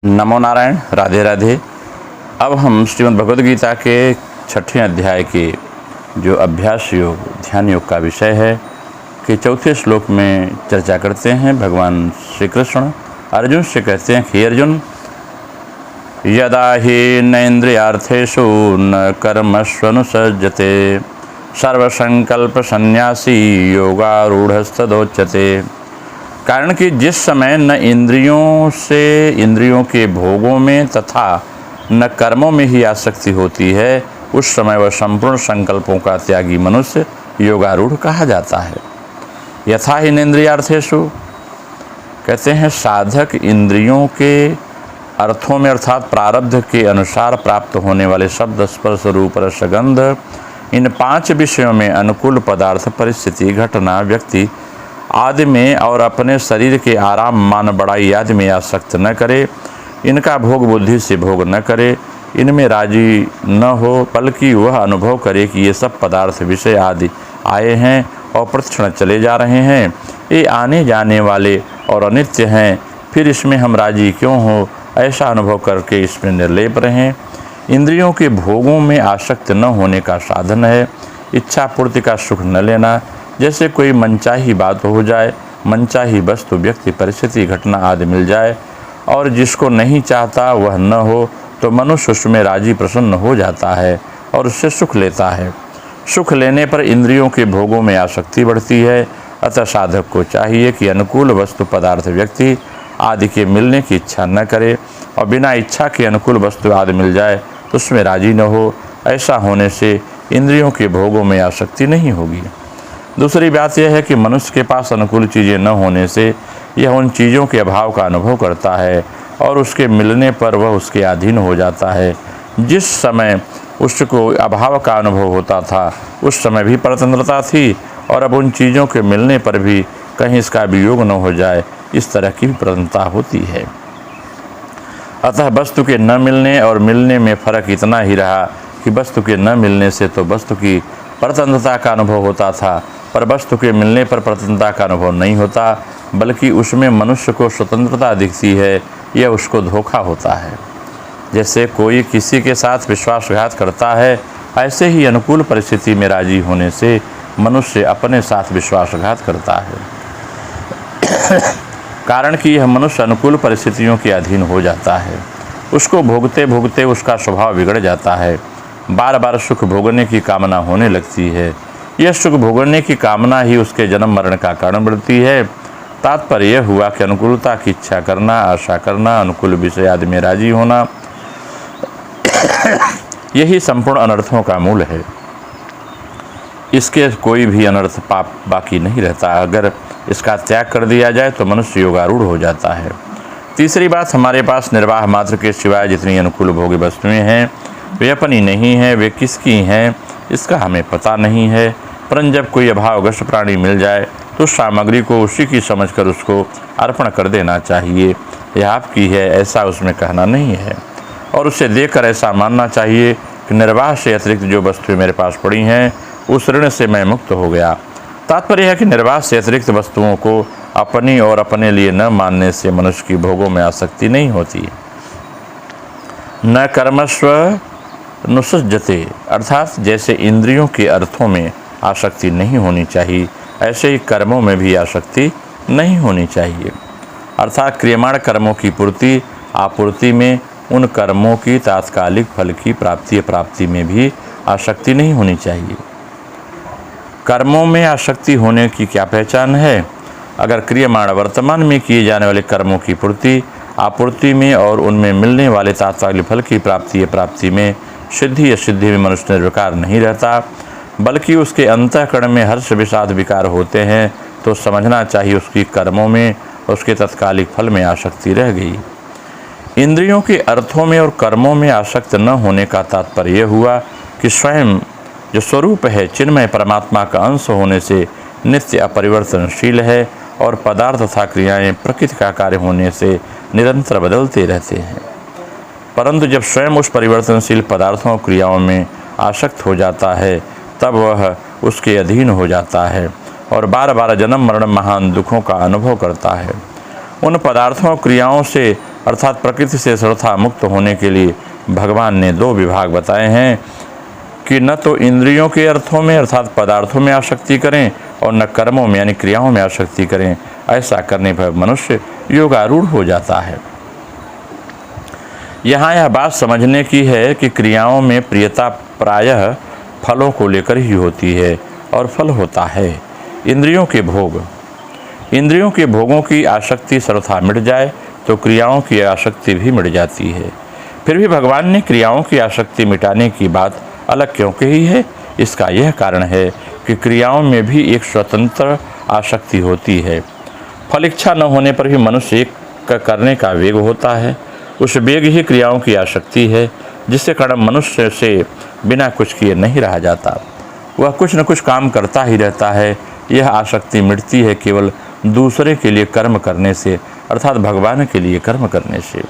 नमो नारायण, राधे राधे। अब हम श्रीमद् भगवद गीता के 6ठे अध्याय के जो अभ्यास योग ध्यान योग का विषय है कि चौथे श्लोक में चर्चा करते हैं। भगवान श्री कृष्ण अर्जुन से कहते हैं कि अर्जुन, यदा हि न इंद्रियार्थेषु न कर्मष्वनुसज्जते सर्वसंकल्प संन्यासी योगारूढ़स्तदोच्यते। कारण कि जिस समय न इंद्रियों से इंद्रियों के भोगों में तथा न कर्मों में ही आसक्ति होती है, उस समय वह संपूर्ण संकल्पों का त्यागी मनुष्य योगारूढ़ कहा जाता है। यथा ही इंद्रियार्थेषु कहते हैं साधक इंद्रियों के अर्थों में अर्थात प्रारब्ध के अनुसार प्राप्त होने वाले शब्द स्पर्श रूप रस गंध इन 5 विषयों में अनुकूल पदार्थ परिस्थिति घटना व्यक्ति आदि में और अपने शरीर के आराम मान बढ़ाई आदि में आसक्त न करे, इनका भोग बुद्धि से भोग न करे, इनमें राजी न हो, बल्कि वह अनुभव करे कि ये सब पदार्थ विषय आदि आए हैं और प्रतिक्षण चले जा रहे हैं, ये आने जाने वाले और अनित्य हैं, फिर इसमें हम राजी क्यों हो, ऐसा अनुभव करके इसमें निर्लेप रहें। इंद्रियों के भोगों में आसक्त न होने का साधन है इच्छा पूर्ति का सुख न लेना। जैसे कोई मनचाही बात हो जाए, मनचाही वस्तु व्यक्ति परिस्थिति घटना आदि मिल जाए और जिसको नहीं चाहता वह न हो, तो मनुष्य उसमें राजी प्रसन्न हो जाता है और उससे सुख लेता है। सुख लेने पर इंद्रियों के भोगों में आसक्ति बढ़ती है। अतः साधक को चाहिए कि अनुकूल वस्तु पदार्थ व्यक्ति आदि के मिलने की इच्छा न करे और बिना इच्छा के अनुकूल वस्तु आदि मिल जाए तो उसमें राजी न हो। ऐसा होने से इंद्रियों के भोगों में आसक्ति नहीं होगी। दूसरी बात यह है कि मनुष्य के पास अनुकूल चीज़ें न होने से यह उन चीज़ों के अभाव का अनुभव करता है और उसके मिलने पर वह उसके अधीन हो जाता है। जिस समय उसको अभाव का अनुभव होता था उस समय भी परतंत्रता थी और अब उन चीज़ों के मिलने पर भी कहीं इसका वियोग न हो जाए, इस तरह की प्रतंत्रता होती है। अतः वस्तु के न मिलने और मिलने में फर्क इतना ही रहा कि वस्तु के न मिलने से तो वस्तु की परतंत्रता का अनुभव होता था, पर वस्तु के मिलने पर परतंत्रता का अनुभव नहीं होता, बल्कि उसमें मनुष्य को स्वतंत्रता दिखती है। यह उसको धोखा होता है। जैसे कोई किसी के साथ विश्वासघात करता है, ऐसे ही अनुकूल परिस्थिति में राजी होने से मनुष्य अपने साथ विश्वासघात करता है। कारण कि यह मनुष्य अनुकूल परिस्थितियों के अधीन हो जाता है। उसको भोगते भोगते उसका स्वभाव बिगड़ जाता है। बार बार सुख भोगने की कामना होने लगती है। यह सुख भोगने की कामना ही उसके जन्म मरण का कारण बनती है। तात्पर्य यह हुआ कि अनुकूलता की इच्छा करना, आशा करना, अनुकूल विषय आदि में राजी होना, यही संपूर्ण अनर्थों का मूल है। इसके कोई भी अनर्थ पाप बाकी नहीं रहता। अगर इसका त्याग कर दिया जाए तो मनुष्य योगारूढ़ हो जाता है। तीसरी बात, हमारे पास निर्वाह मात्र के सिवाय जितनी अनुकूल भोग्य वस्तुएं हैं वे अपनी नहीं हैं, वे किसकी हैं इसका हमें पता नहीं है। परंतु जब कोई अभावग्रस्त प्राणी मिल जाए तो उस सामग्री को उसी की समझकर उसको अर्पण कर देना चाहिए। यह आपकी है ऐसा उसमें कहना नहीं है और उसे देखकर ऐसा मानना चाहिए कि निर्वाह से अतिरिक्त जो वस्तुएं मेरे पास पड़ी हैं उस ऋण से मैं मुक्त हो गया। तात्पर्य है कि निर्वाह से अतिरिक्त वस्तुओं को अपनी और अपने लिए न मानने से मनुष्य की भोगों में आसक्ति नहीं होती। न कर्मस्व नुसज्जते, अर्थात जैसे इंद्रियों के अर्थों में आसक्ति नहीं होनी चाहिए, ऐसे ही कर्मों में भी आसक्ति नहीं होनी चाहिए। अर्थात क्रियमाण कर्मों की पूर्ति आपूर्ति में, उन कर्मों की तात्कालिक फल की प्राप्ति में भी आसक्ति नहीं होनी चाहिए। कर्मों में आसक्ति होने की क्या पहचान है? अगर क्रियमाण वर्तमान में किए जाने वाले कर्मों की पूर्ति आपूर्ति में और उनमें मिलने वाले तात्कालिक फल की प्राप्ति में सिद्धि असिद्धि में मनुष्य निर्विकार नहीं रहता, बल्कि उसके अंतःकरण में हर्ष विषाद विकार होते हैं, तो समझना चाहिए उसकी कर्मों में उसके तत्कालिक फल में आसक्ति रह गई। इंद्रियों के अर्थों में और कर्मों में आसक्त न होने का तात्पर्य यह हुआ कि स्वयं जो स्वरूप है चिन्मय परमात्मा का अंश होने से नित्य अपरिवर्तनशील है और पदार्थ तथा क्रियाएं प्रकृति का कार्य होने से निरंतर बदलते रहते हैं। परंतु जब स्वयं उस परिवर्तनशील पदार्थों क्रियाओं में आसक्त हो जाता है तब वह उसके अधीन हो जाता है और बार बार जन्म मरण महान दुखों का अनुभव करता है। उन पदार्थों क्रियाओं से अर्थात प्रकृति से सर्वथा मुक्त होने के लिए भगवान ने 2 विभाग बताए हैं कि न तो इंद्रियों के अर्थों में अर्थात पदार्थों में आसक्ति करें और न कर्मों में यानी क्रियाओं में आसक्ति करें। ऐसा करने पर मनुष्य योगारूढ़ हो जाता है। यहाँ यह बात समझने की है कि क्रियाओं में प्रियता प्रायः फलों को लेकर ही होती है और फल होता है इंद्रियों के भोग। इंद्रियों के भोगों की आसक्ति सर्वथा मिट जाए तो क्रियाओं की आसक्ति भी मिट जाती है। फिर भी भगवान ने क्रियाओं की आसक्ति मिटाने की बात अलग क्यों कही है? इसका यह कारण है कि क्रियाओं में भी एक स्वतंत्र आसक्ति होती है। फल इच्छा न होने पर भी मनुष्य एक करने का वेग होता है। उस वेग ही क्रियाओं की आसक्ति है, जिससे कारण मनुष्य से बिना कुछ किए नहीं रहा जाता। वह कुछ न कुछ काम करता ही रहता है। यह आसक्ति मिटती है केवल दूसरे के लिए कर्म करने से अर्थात भगवान के लिए कर्म करने से।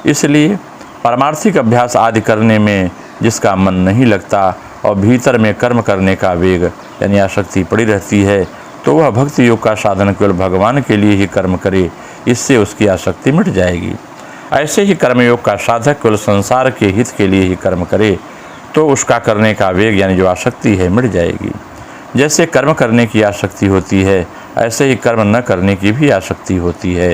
इसलिए पारमार्थिक अभ्यास आदि करने में जिसका मन नहीं लगता और भीतर में कर्म करने का वेग यानी आसक्ति पड़ी रहती है, तो वह भक्ति योग का साधन केवल भगवान के लिए ही कर्म करे, इससे उसकी आसक्ति मिट जाएगी। ऐसे ही कर्मयोग का साधक केवल संसार के हित के लिए ही कर्म करे तो उसका करने का वेग यानी जो आसक्ति है मिट जाएगी। जैसे कर्म करने की आसक्ति होती है, ऐसे ही कर्म न करने की भी आसक्ति होती है।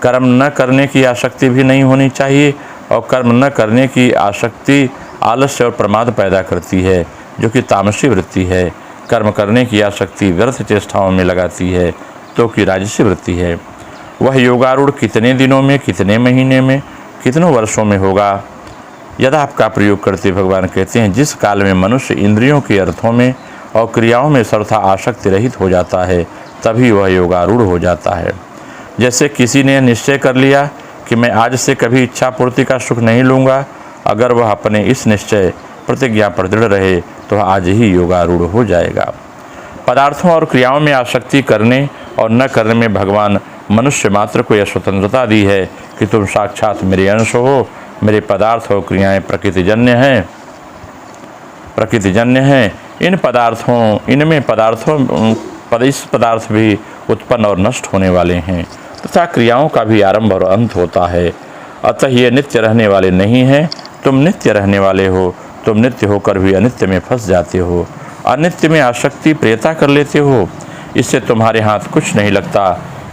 कर्म न करने की आसक्ति भी नहीं होनी चाहिए और कर्म न करने की आसक्ति आलस्य और प्रमाद पैदा करती है, जो कि तामसी वृत्ति है। कर्म करने की आसक्ति व्यर्थ चेष्टाओं में लगाती है, तो कि राजसी वृत्ति है। वह योगारूढ़ कितने दिनों में, कितने महीने में, कितनों वर्षों में होगा? यदा आपका प्रयोग करते भगवान कहते हैं, जिस काल में मनुष्य इंद्रियों के अर्थों में और क्रियाओं में सर्वथा आसक्ति रहित हो जाता है, तभी वह योगारूढ़ हो जाता है। जैसे किसी ने निश्चय कर लिया कि मैं आज से कभी इच्छा पूर्ति का सुख नहीं लूँगा, अगर वह अपने इस निश्चय प्रतिज्ञा पर दृढ़ रहे तो आज ही योगारूढ़ हो जाएगा। पदार्थों और क्रियाओं में आसक्ति करने और न करने में भगवान मनुष्य मात्र को यह स्वतंत्रता दी है कि तुम साक्षात मेरे अंश हो। मेरे पदार्थ और क्रियाएं प्रकृतिजन्य हैं। इस पदार्थ भी उत्पन्न और नष्ट होने वाले हैं तथा क्रियाओं का भी आरंभ और अंत होता है। अतः ये नित्य रहने वाले नहीं हैं। तुम नित्य रहने वाले हो। तुम नित्य होकर भी अनित्य में फंस जाते हो, अनित्य में आसक्ति प्रियता कर लेते हो। इससे तुम्हारे हाथ कुछ नहीं लगता,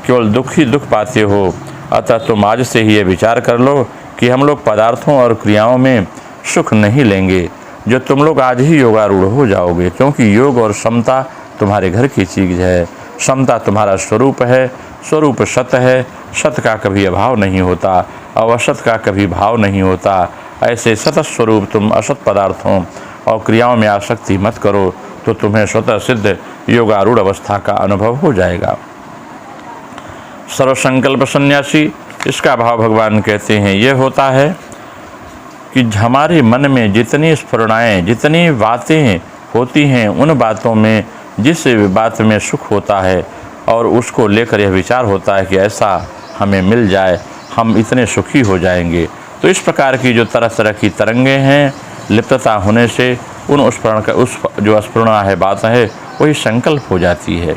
केवल दुख ही दुख पाते हो। अतः तुम आज से ही ये विचार कर लो कि हम लोग पदार्थों और क्रियाओं में सुख नहीं लेंगे। जो तुम लोग आज ही योगारूढ़ हो जाओगे, क्योंकि योग और समता तुम्हारे घर की चीज़ है। समता तुम्हारा स्वरूप है। स्वरूप सत है। सत का कभी अभाव नहीं होता और असत का कभी भाव नहीं होता। ऐसे सत स्वरूप तुम असत पदार्थों और क्रियाओं में आसक्ति मत करो, तो तुम्हें स्वतः सिद्ध योगारूढ़ अवस्था का अनुभव हो जाएगा। सर्वसंकल्प सन्यासी, इसका भाव भगवान कहते हैं यह होता है कि हमारे मन में जितनी स्फुरणाएँ, जितनी बातें होती हैं, उन बातों में जिस बात में सुख होता है और उसको लेकर यह विचार होता है कि ऐसा हमें मिल जाए, हम इतने सुखी हो जाएंगे। तो इस प्रकार की जो तरह तरह की तरंगें हैं, लिप्तता होने से उन जो स्फुरणा है, बात है, वही संकल्प हो जाती है।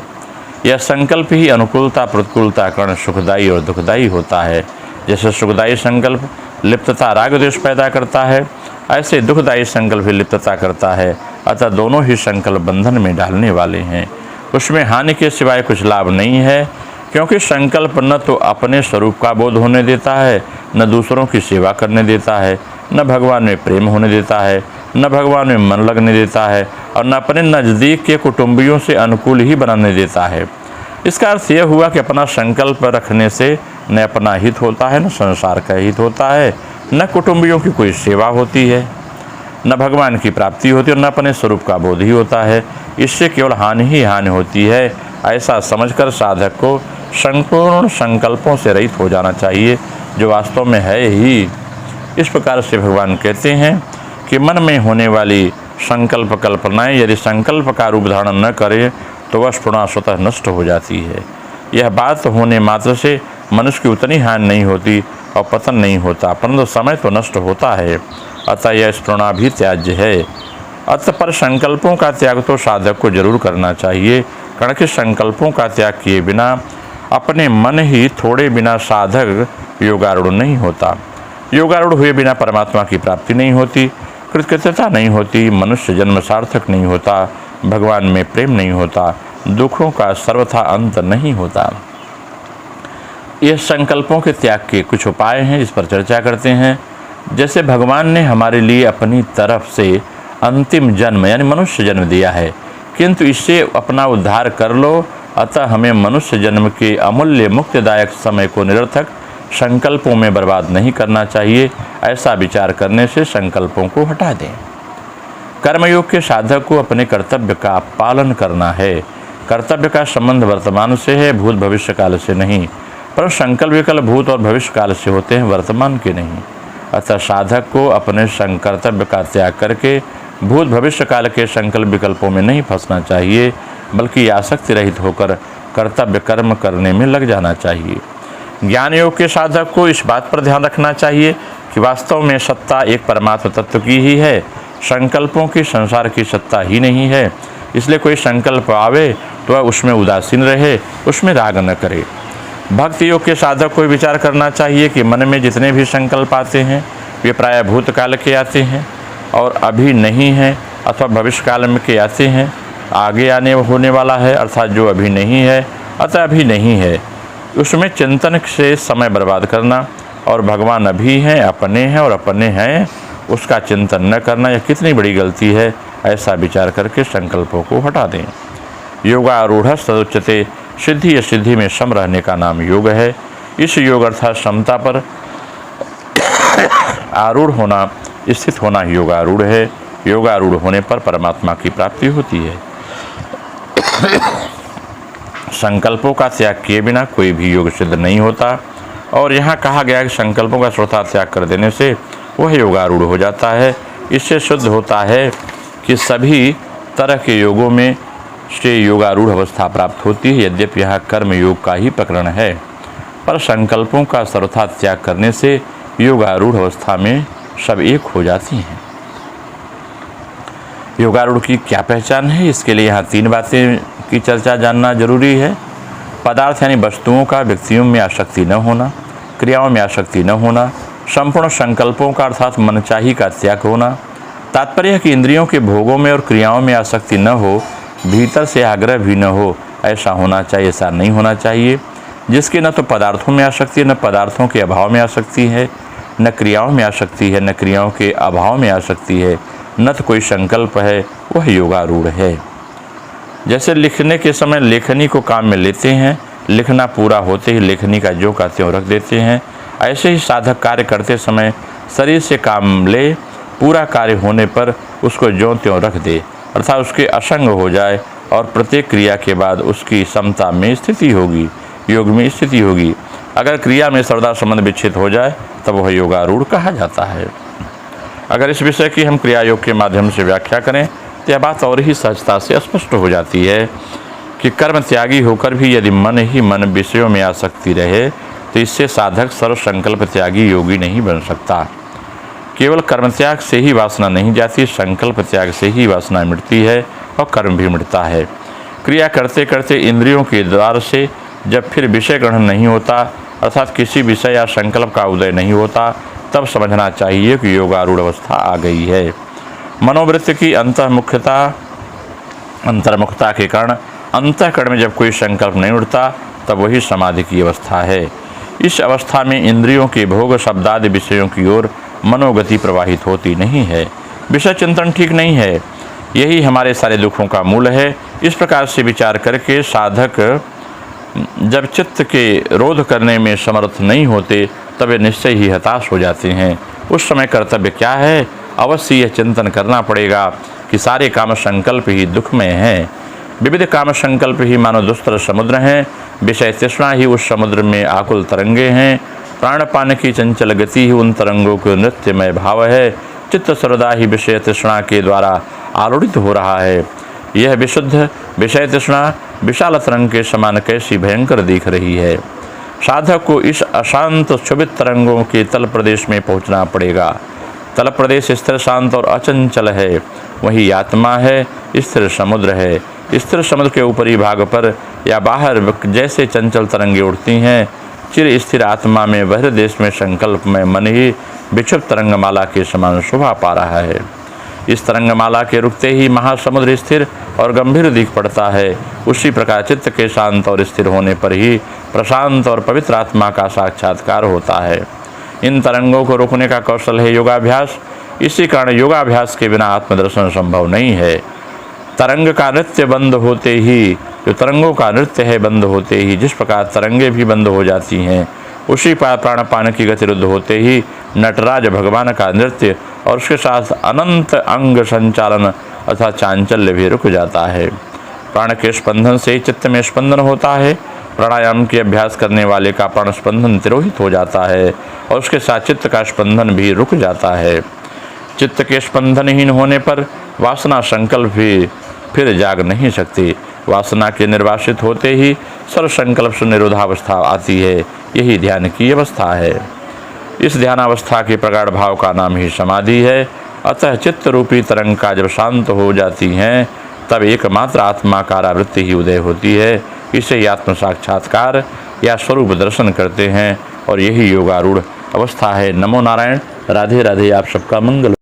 यह संकल्प ही अनुकूलता प्रतिकूलता कारण सुखदायी और दुखदायी होता है। जैसे सुखदायी संकल्प लिप्तता राग द्वेष पैदा करता है, ऐसे दुखदायी संकल्प ही लिप्तता करता है। अतः दोनों ही संकल्प बंधन में डालने वाले हैं। उसमें हानि के सिवाय कुछ लाभ नहीं है, क्योंकि संकल्प न तो अपने स्वरूप का बोध होने देता है, न दूसरों की सेवा करने देता है, न भगवान में प्रेम होने देता है, न भगवान में मन लगने देता है और न अपने नज़दीक के कुटुंबियों से अनुकूल ही बनाने देता है। इसका अर्थ यह हुआ कि अपना संकल्प रखने से न अपना हित होता है, न संसार का हित होता है, न कुटुंबियों की कोई सेवा होती है, न भगवान की प्राप्ति होती है और न अपने स्वरूप का बोध ही होता है। इससे केवल हानि ही हानि होती है। ऐसा समझकर साधक को संपूर्ण संकल्पों से रहित हो जाना चाहिए, जो वास्तव में है ही। इस प्रकार से भगवान कहते हैं कि मन में होने वाली संकल्प कल्पनाएं यदि संकल्प का रूप धारण न करें तो वह स्फुरणा स्वतः नष्ट हो जाती है। यह बात होने मात्र से मनुष्य की उतनी हानि नहीं होती और पतन नहीं होता, परंतु समय तो नष्ट होता है। अतः यह स्फुरणा भी त्याज्य है। अतः पर संकल्पों का त्याग तो साधक को जरूर करना चाहिए, कारण कि संकल्पों का त्याग किए बिना अपने मन ही थोड़े बिना साधक योगारूढ़ नहीं होता। योगारूढ़ हुए बिना परमात्मा की प्राप्ति नहीं होती, कृतकृत्यता नहीं होती, मनुष्य जन्म सार्थक नहीं होता, भगवान में प्रेम नहीं होता, दुखों का सर्वथा अंत नहीं होता। ये संकल्पों के त्याग के कुछ उपाय हैं, इस पर चर्चा करते हैं। जैसे भगवान ने हमारे लिए अपनी तरफ से अंतिम जन्म यानी मनुष्य जन्म दिया है, किंतु इससे अपना उद्धार कर लो, अतः हमें मनुष्य जन्म के अमूल्य मुक्तिदायक समय को निरर्थक संकल्पों में बर्बाद नहीं करना चाहिए। ऐसा विचार करने से संकल्पों को हटा दें। कर्मयोग के साधक को अपने कर्तव्य का पालन करना है। कर्तव्य का संबंध वर्तमान से है, भूत भविष्य काल से नहीं, पर संकल्प विकल्प भूत और भविष्य काल से होते हैं, वर्तमान के नहीं। अतः साधक को अपने कर्तव्य का त्याग करके भूत भविष्य काल के संकल्प विकल्पों में नहीं फंसना चाहिए, बल्कि आसक्ति रहित होकर कर्तव्य कर्म करने में लग जाना चाहिए। ज्ञान योग के साधक को इस बात पर ध्यान रखना चाहिए कि वास्तव में सत्ता एक परमात्मा तत्व की ही है, संकल्पों की संसार की सत्ता ही नहीं है। इसलिए कोई संकल्प आवे तो वह उसमें उदासीन रहे, उसमें राग न करे। भक्ति योग के साधक को विचार करना चाहिए कि मन में जितने भी संकल्प आते हैं वे प्रायः भूतकाल के आते हैं और अभी नहीं हैं, अथवा भविष्य काल में के आते हैं, आगे आने होने वाला है, अर्थात जो अभी नहीं है अतः अभी नहीं है। उसमें चिंतन से समय बर्बाद करना और भगवान अभी हैं, अपने हैं और अपने हैं उसका चिंतन न करना यह कितनी बड़ी गलती है। ऐसा विचार करके संकल्पों को हटा दें। योगारूढ़ सदुच्यते, सिद्धि या सिद्धि में सम रहने का नाम योग है। इस योग अर्थात समता पर आरूढ़ होना, स्थित होना योगारूढ़ है। योगारूढ़ होने पर परमात्मा की प्राप्ति होती है। संकल्पों का त्याग किए बिना कोई भी योग सिद्ध नहीं होता। और यहाँ कहा गया कि संकल्पों का स्वतः त्याग कर देने से वह योगारूढ़ हो जाता है। इससे शुद्ध होता है कि सभी तरह के योगों में से योगारूढ़ अवस्था प्राप्त होती है। यद्यपि यहाँ कर्म योग का ही प्रकरण है, पर संकल्पों का सर्वथा त्याग करने से योगारूढ़ अवस्था में सब एक हो जाती हैं। योगारूढ़ की क्या पहचान है, इसके लिए यहाँ 3 बातें की चर्चा जानना जरूरी है। पदार्थ यानी वस्तुओं का व्यक्तियों में आसक्ति न होना, क्रियाओं में आसक्ति न होना, संपूर्ण संकल्पों का अर्थात मनचाही का त्याग होना। तात्पर्य है कि इंद्रियों के भोगों में और क्रियाओं में आसक्ति न हो, भीतर से आग्रह भी न हो, ऐसा होना चाहिए। ऐसा नहीं होना चाहिए जिसकी न तो पदार्थों में आसक्ति है, न पदार्थों के अभाव में आसक्ति है, न क्रियाओं में आसक्ति है, न क्रियाओं के अभाव में आसक्ति है, न तो कोई संकल्प है, वह योगारूढ़ है। जैसे लिखने के समय लेखनी को काम में लेते हैं, लिखना पूरा होते ही लेखनी का जो का त्यों रख देते हैं, ऐसे ही साधक कार्य करते समय शरीर से काम ले, पूरा कार्य होने पर उसको ज्यों त्यों रख दे, अर्थात उसके असंग हो जाए और प्रत्येक क्रिया के बाद उसकी समता में स्थिति होगी, योग में स्थिति होगी। अगर क्रिया में सर्वदा संबंध विच्छेद हो जाए तब वह योगारूढ़ कहा जाता है। अगर इस विषय की हम क्रिया योग के माध्यम से व्याख्या करें तो यह बात और ही सहजता से स्पष्ट हो जाती है कि कर्म त्यागी होकर भी यदि मन ही मन विषयों में आसक्ति रहे तो इससे साधक सर्व संकल्प त्यागी योगी नहीं बन सकता। केवल कर्म त्याग से ही वासना नहीं जाती, संकल्प त्याग से ही वासना मिटती है और कर्म भी मिटता है। क्रिया करते करते इंद्रियों के द्वार से जब फिर विषय ग्रहण नहीं होता, अर्थात किसी विषय या संकल्प का उदय नहीं होता, तब समझना चाहिए कि योगारूढ़ अवस्था आ गई है। मनोवृत्ति की अंतर्मुखता के कारण अंतःकरण में जब कोई संकल्प नहीं उठता तब वही समाधि की अवस्था है। इस अवस्था में इंद्रियों के भोग शब्दादि विषयों की ओर मनोगति प्रवाहित होती नहीं है। विषय चिंतन ठीक नहीं है, यही हमारे सारे दुखों का मूल है। इस प्रकार से विचार करके साधक जब चित्त के रोध करने में समर्थ नहीं होते तब वे निश्चय ही हताश हो जाते हैं। उस समय कर्तव्य क्या है, अवश्य यह चिंतन करना पड़ेगा कि सारे काम संकल्प ही दुखमय हैं। विविध काम संकल्प ही मानो दुस्तर समुद्र हैं, विषय तृष्णा ही उस समुद्र में आकुल तरंगे हैं। प्राणपान की चंचल गति ही उन तरंगों के नृत्यमय भाव है। चित्त सर्वदा ही विषय तृष्णा के द्वारा आरूढ़ित हो रहा है। यह विशुद्ध विषय तृष्णा विशाल तरंग के समान कैसी भयंकर दिख रही है। साधक को इस अशांत क्षुभित तरंगों के तल प्रदेश में पहुंचना पड़ेगा। तल प्रदेश स्थिर शांत और अचंचल है, वही आत्मा है, स्थिर समुद्र है। स्थिर समुद्र के ऊपरी भाग पर या बाहर जैसे चंचल तरंगे उठती हैं, चिर स्थिर आत्मा में बहिर्देश में संकल्प में मन ही विक्षिप्त तरंगमाला के समान शोभा पा रहा है। इस तरंगमाला के रुकते ही महासमुद्र स्थिर और गंभीर दिख पड़ता है। उसी प्रकार चित्त के शांत और स्थिर होने पर ही प्रशांत और पवित्र आत्मा का साक्षात्कार होता है। इन तरंगों को रोकने का कौशल है योगाभ्यास। इसी कारण योगाभ्यास के बिना आत्मदर्शन संभव नहीं है। तरंग का नृत्य बंद होते ही, जो तरंगों का नृत्य है बंद होते ही जिस प्रकार तरंगे भी बंद हो जाती हैं, उसी प्रकार प्राणपान की गति रुद्ध होते ही नटराज भगवान का नृत्य और उसके साथ अनंत अंग संचालन अर्थात चांचल्य भी रुक जाता है। प्राण के स्पंदन से ही चित्त में स्पंदन होता है। प्राणायाम के अभ्यास करने वाले का प्राण स्पंदन तिरोहित हो जाता है और उसके साथ चित्त का स्पंदन भी रुक जाता है। चित्त के स्पंदनहीन होने पर वासना संकल्प भी फिर जाग नहीं सकती। वासना के निर्वासित होते ही सर्व संकल्प से निरोधावस्था आती है। यही ध्यान की अवस्था है। इस ध्यानावस्था के प्रगाढ़ भाव का नाम ही समाधि है। अतः चित्त रूपी तरंग का जब शांत हो जाती हैं, तब एकमात्र आत्माकारावृत्ति ही उदय होती है। इसे ही आत्म साक्षात्कार या स्वरूप दर्शन करते हैं और यही योगारूढ़ अवस्था है। नमो नारायण। राधे राधे। आप सबका मंगल।